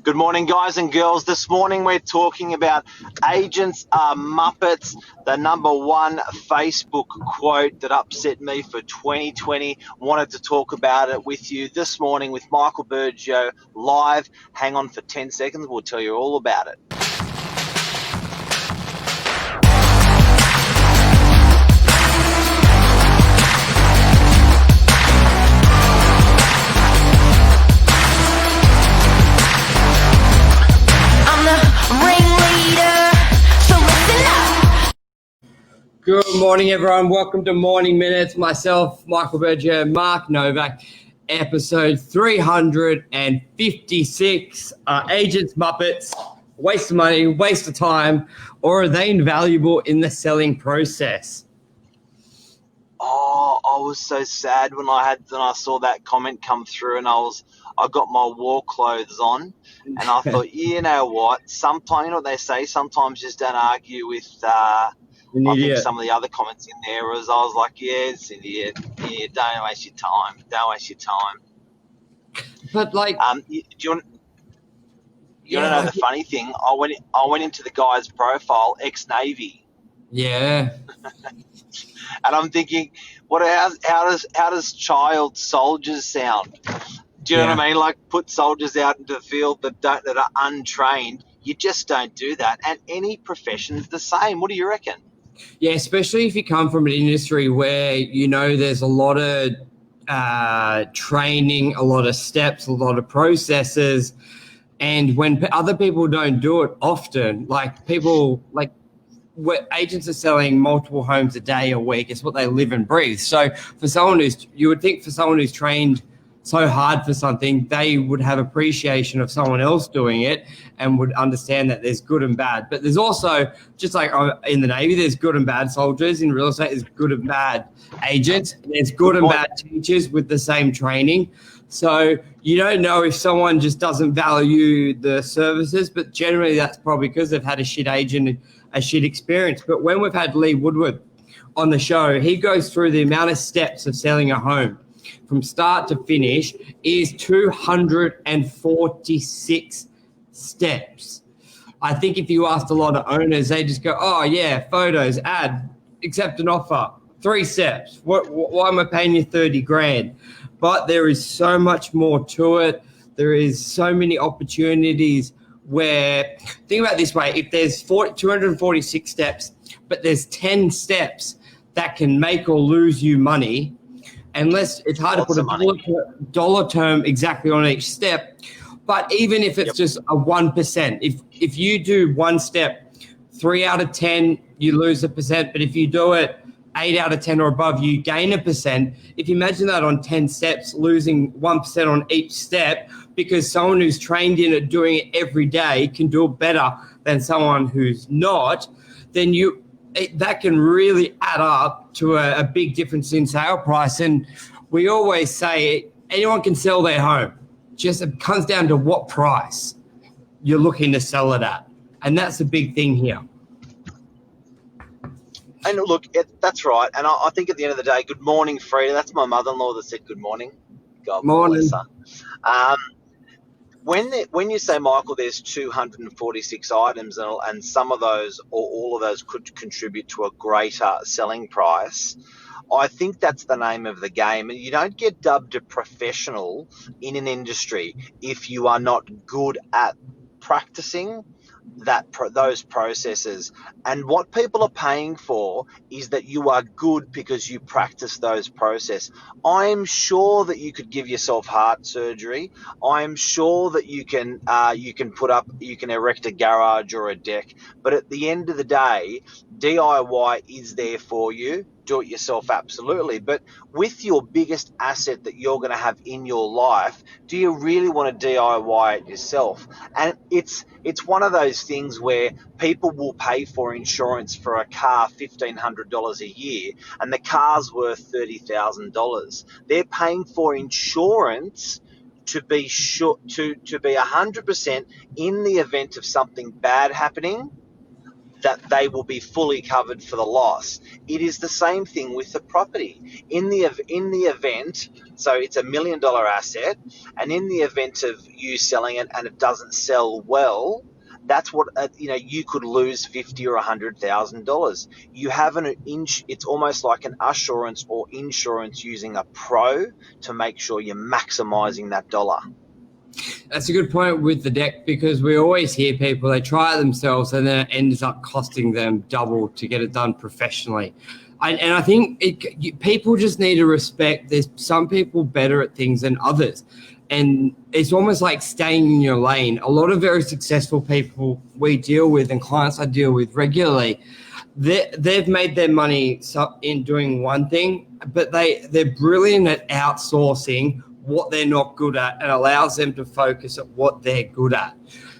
Good morning, guys and girls. This morning we're talking about agents are Muppets, the number one Facebook quote that upset me for 2020. Wanted to talk about it with you this morning with Michael Bergio live. Hang on for 10 seconds. We'll tell you all about it. Good morning, everyone. Welcome to Morning Minutes. Myself, Michael Berger, Mark Novak, episode 356. Are agents Muppets? Waste of money, waste of time, or are they invaluable in the selling process? Oh, I was so sad when I saw that comment come through, and I got my war clothes on, and I thought, you know what? Sometimes, you know what they say, sometimes just don't argue with. An I think idiot. some of the other comments in there was, I was like, yeah, it's an idiot. Yeah, don't waste your time. Don't waste your time. But like, Do you want to know the funny thing? I went into the guy's profile, ex-Navy, yeah. and I'm thinking, how does child soldiers sound? Do you know what I mean? Like, put soldiers out into the field that are untrained. You just don't do that. And any profession's the same. What do you reckon? Yeah, especially if you come from an industry where, you know, there's a lot of training, a lot of steps, a lot of processes. And when other people don't do it often, like people, like agents are selling multiple homes a day, a week. It's what they live and breathe. So you would think for someone who's trained so hard for something, they would have appreciation of someone else doing it and would understand that there's good and bad. But there's also, just like in the Navy, there's good and bad soldiers. In real estate, there's good and bad agents. There's good and bad teachers with the same training. So you don't know if someone just doesn't value the services, but generally that's probably because they've had a shit agent, a shit experience. But when we've had Lee Woodward on the show, he goes through the amount of steps of selling a home from start to finish is 246 steps. I think if you asked a lot of owners, they just go, oh yeah, photos, ad, accept an offer, 3 steps. Why am I paying you 30 grand? But there is so much more to it. There is so many opportunities where, think about it this way, if there's 246 steps, but there's 10 steps that can make or lose you money, unless it's hard to put a dollar term exactly on each step. But even if it's just a 1%, if you do one step, 3 out of 10, you lose 1%. But if you do it 8 out of 10 or above, you gain 1%. If you imagine that on 10 steps, losing 1% on each step, because someone who's trained in it, doing it every day, can do it better than someone who's not, then that can really add up to a big difference in sale price. And we always say anyone can sell their home. Just it comes down to what price you're looking to sell it at. And that's the big thing here. And look, that's right. And I think at the end of the day, good morning, Frida. That's my mother-in-law that said good morning. God bless her. When you say, Michael, there's 246 items, and some of those or all of those could contribute to a greater selling price, I think that's the name of the game. And you don't get dubbed a professional in an industry if you are not good at practicing those processes. And what people are paying for is that you are good because you practice those processes. I'm sure that you could give yourself heart surgery. I'm sure that you can erect a garage or a deck. But at the end of the day, DIY is there for you. Do it yourself, absolutely. But with your biggest asset that you're going to have in your life, do you really want to DIY it yourself? And it's one of those things where people will pay for insurance for a car $1,500 a year, and the car's worth $30,000. They're paying for insurance to be sure to be 100% in the event of something bad happening. that they will be fully covered for the loss. It is the same thing with the property. In the event, so it's $1 million asset, and in the event of you selling it and it doesn't sell well, that's what you could lose $50,000 or $100,000. You have it's almost like an assurance or insurance using a pro to make sure you're maximizing that dollar. That's a good point with the deck, because we always hear people, they try it themselves and then it ends up costing them double to get it done professionally. And I think people just need to respect there's some people better at things than others. And it's almost like staying in your lane. A lot of very successful people we deal with and clients I deal with regularly, they've made their money in doing one thing, but they're brilliant at outsourcing what they're not good at, and allows them to focus at what they're good at.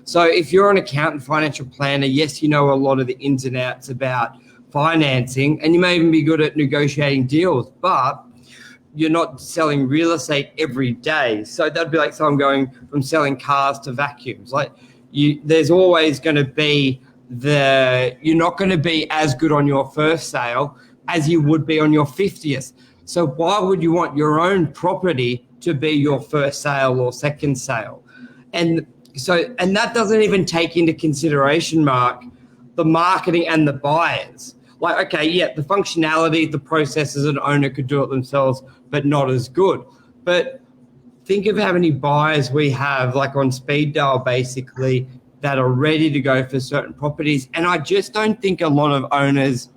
So if you're an accountant, financial planner, yes, you know a lot of the ins and outs about financing, and you may even be good at negotiating deals, but you're not selling real estate every day. So that'd be like someone going from selling cars to vacuums. Like there's always going to be you're not going to be as good on your first sale as you would be on your 50th. So why would you want your own property to be your first sale or second sale? And that doesn't even take into consideration, Mark, the marketing and the buyers. Like, okay, yeah, the functionality, the processes, an owner could do it themselves, but not as good. But think of how many buyers we have, like on speed dial, basically, that are ready to go for certain properties. And I just don't think a lot of owners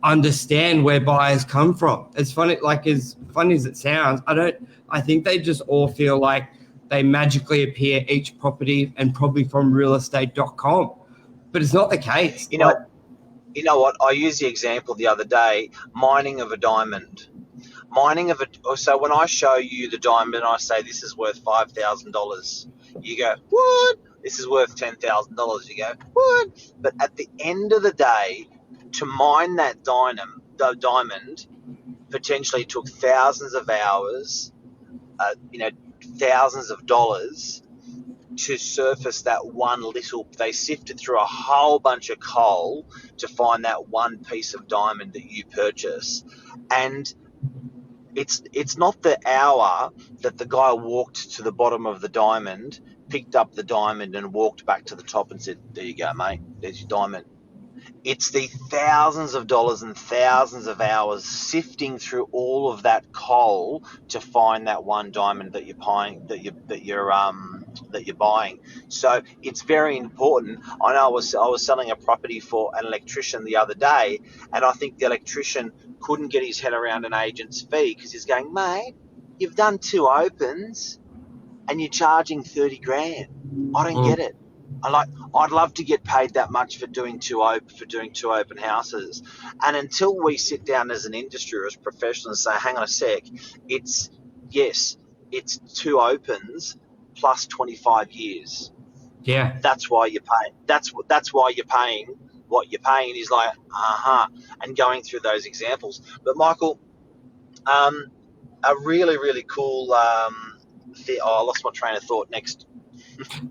understand where buyers come from. It's funny, like as funny as it sounds, I think they just all feel like they magically appear each property and probably from realestate.com. But it's not the case. You know what? I used the example the other day, mining of a diamond. So when I show you the diamond, I say this is worth $5,000. You go, what? This is worth $10,000. You go, what? But at the end of the day, to mine that diamond potentially took thousands of hours, thousands of dollars to surface that one little. They sifted through a whole bunch of coal to find that one piece of diamond that you purchase. And it's not the hour that the guy walked to the bottom of the diamond, picked up the diamond and walked back to the top and said, there you go, mate, there's your diamond. It's the thousands of dollars and thousands of hours sifting through all of that coal to find that one diamond that you're buying. So it's very important. I know I was selling a property for an electrician the other day, and I think the electrician couldn't get his head around an agent's fee because he's going, mate, you've done 2 opens and you're charging 30 grand. I don't get it. I'd love to get paid that much for doing two open houses. And until we sit down as an industry or as professionals and say, hang on a sec, it's 2 opens plus 25 years. Yeah. That's why you're paying. That's why you're paying what you're paying. Is like, and going through those examples. But Michael, a really, really cool I lost my train of thought next.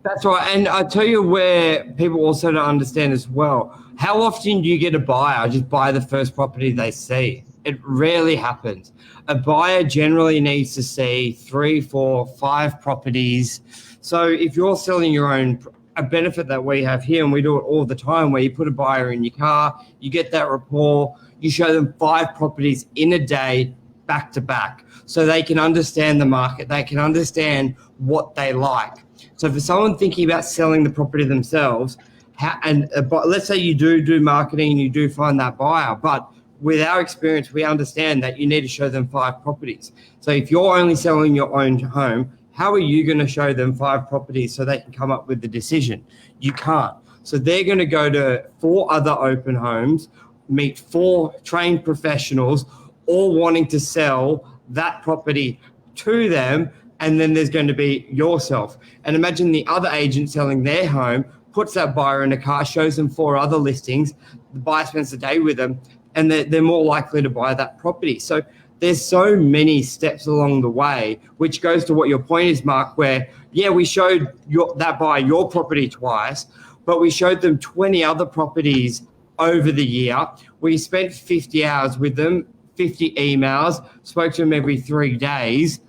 That's right. And I tell you where people also don't understand as well. How often do you get a buyer just buy the first property they see? It rarely happens. A buyer generally needs to see 3, 4, 5 properties. So if you're selling your own, a benefit that we have here, and we do it all the time, where you put a buyer in your car, you get that rapport, you show them 5 properties in a day, back to back, so they can understand the market, they can understand what they like. So for someone thinking about selling the property themselves, let's say you do marketing and you do find that buyer, but with our experience, we understand that you need to show them 5 properties. So if you're only selling your own home, how are you going to show them 5 properties so they can come up with the decision? You can't. So they're going to go to 4 other open homes, meet 4 trained professionals, all wanting to sell that property to them. And then there's going to be yourself. And imagine the other agent selling their home, puts that buyer in a car, shows them 4 other listings. The buyer spends the day with them, and they're more likely to buy that property. So there's so many steps along the way, which goes to what your point is, Mark, where, yeah, we showed that buyer your property twice. but we showed them 20 other properties over the year. We spent 50 hours with them, 50 emails, spoke to them every 3 days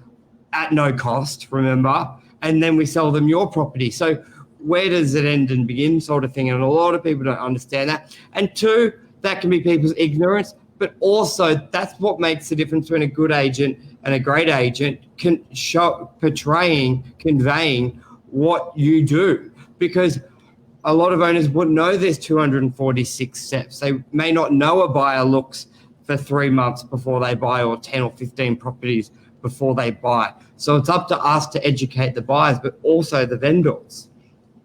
at no cost, remember? And then we sell them your property. So where does it end and begin, sort of thing? And a lot of people don't understand that. And two, that can be people's ignorance, but also that's what makes the difference between a good agent and a great agent, conveying what you do. Because a lot of owners wouldn't know there's 246 steps. They may not know a buyer looks for 3 months before they buy, or 10 or 15 properties before they buy. So it's up to us to educate the buyers, but also the vendors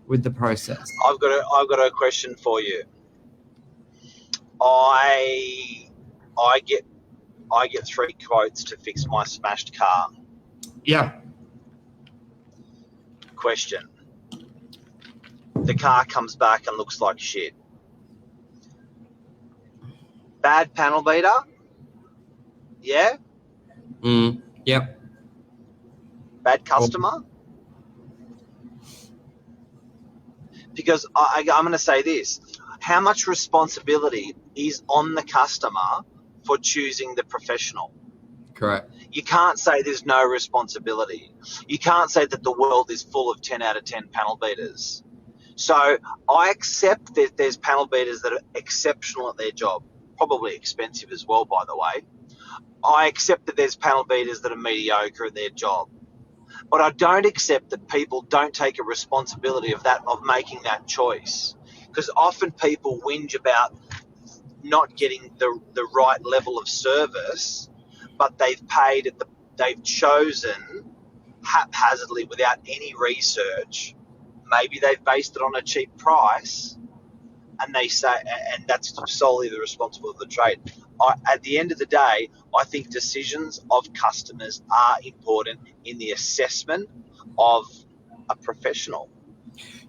with the process. I've got a question for you. I get 3 quotes to fix my smashed car. Yeah. Question. The car comes back and looks like shit. Bad panel beater? Yeah? Yep. Bad customer? Because I'm going to say this. How much responsibility is on the customer for choosing the professional? Correct. You can't say there's no responsibility. You can't say that the world is full of 10 out of 10 panel beaters. So I accept that there's panel beaters that are exceptional at their job, probably expensive as well, by the way. I accept that there's panel beaters that are mediocre at their job. But I don't accept that people don't take a responsibility of making that choice. Because often people whinge about not getting the right level of service, but they've chosen haphazardly without any research. Maybe they've based it on a cheap price, and they say, and that's solely the responsibility of the trade. At the end of the day, I think decisions of customers are important in the assessment of a professional.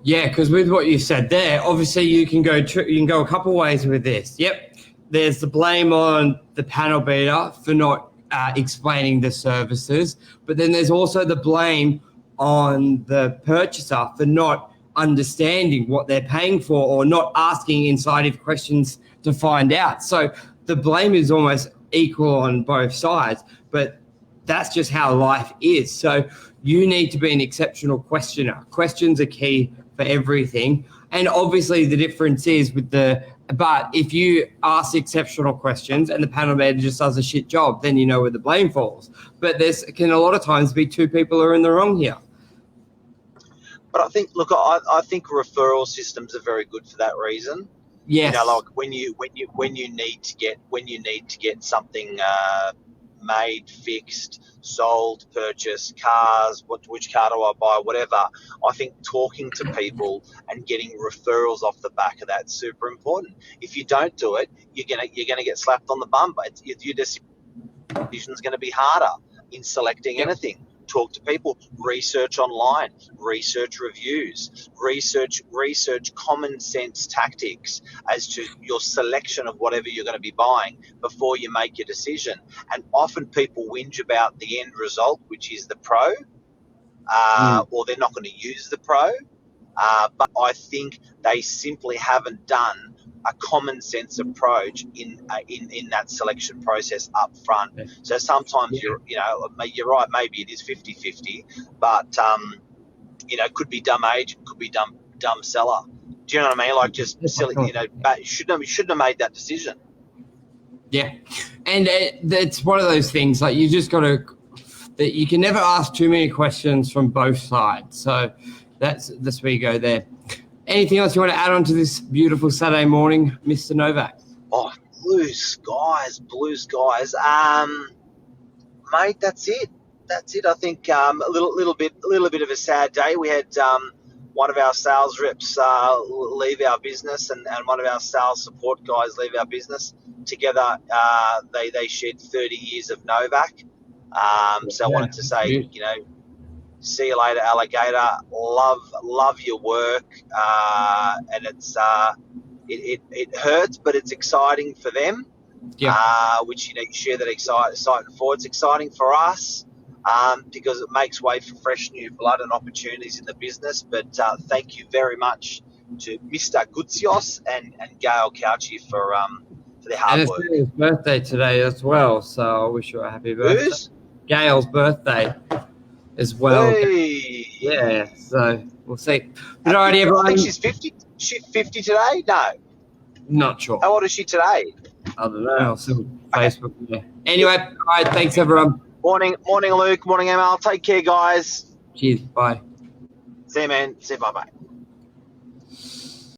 Yeah, because with what you said there, obviously you can go a couple ways with this. Yep, there's the blame on the panel beater for not explaining the services, but then there's also the blame on the purchaser for not understanding what they're paying for, or not asking incisive questions to find out. So the blame is almost equal on both sides, but that's just how life is. So you need to be an exceptional questioner. Questions are key for everything. And obviously the difference is but if you ask exceptional questions and the panel beater just does a shit job, then you know where the blame falls. But there's can a lot of times be two people who are in the wrong here. But I think referral systems are very good for that reason. Yes. You know, like when you need to get something made, fixed, sold, purchased, cars, which car do I buy, whatever. I think talking to people and getting referrals off the back of that's super important. If you don't do it, you're gonna get slapped on the bum. Your decision's going to be harder in selecting anything. Talk to people, research online, research reviews, research common sense tactics as to your selection of whatever you're going to be buying before you make your decision. And often people whinge about the end result, which is the pro, or they're not going to use the pro. But I think they simply haven't done a common sense approach in that selection process up front. So sometimes you're right, maybe it is 50-50, but could be dumb agent, could be dumb seller. Do you know what I mean? Like just silly, shouldn't have made that decision. Yeah. And it's one of those things, like you just got to, that you can never ask too many questions from both sides. So that's where you go there. Anything else you want to add on to this beautiful Saturday morning, Mr. Novak? Oh, blue skies. Mate, that's it. I think a little bit of a sad day. We had one of our sales reps leave our business, and one of our sales support guys leave our business. Together, they shared 30 years of Novak. So I wanted to say, see you later, alligator. Love your work, and it hurts, but it's exciting for them. Yeah. Which you share that excitement for. It's exciting for us because it makes way for fresh new blood and opportunities in the business. But thank you very much Mr. Gutsios and Gail Couchy for their And hard it's work. Gail's birthday today as well, so I wish her a happy birthday. Who's? Gail's birthday as well. Hey. Yeah, so we'll see. But alrighty, everyone. I think she's 50. She's 50 today? No. Not sure. How old is she today? I don't know. I'll see on Facebook. Yeah. Anyway, all right. Thanks, everyone. Morning, Luke. Morning, Emma. Take care, guys. Cheers. Bye. See you, man. See you. Bye-bye.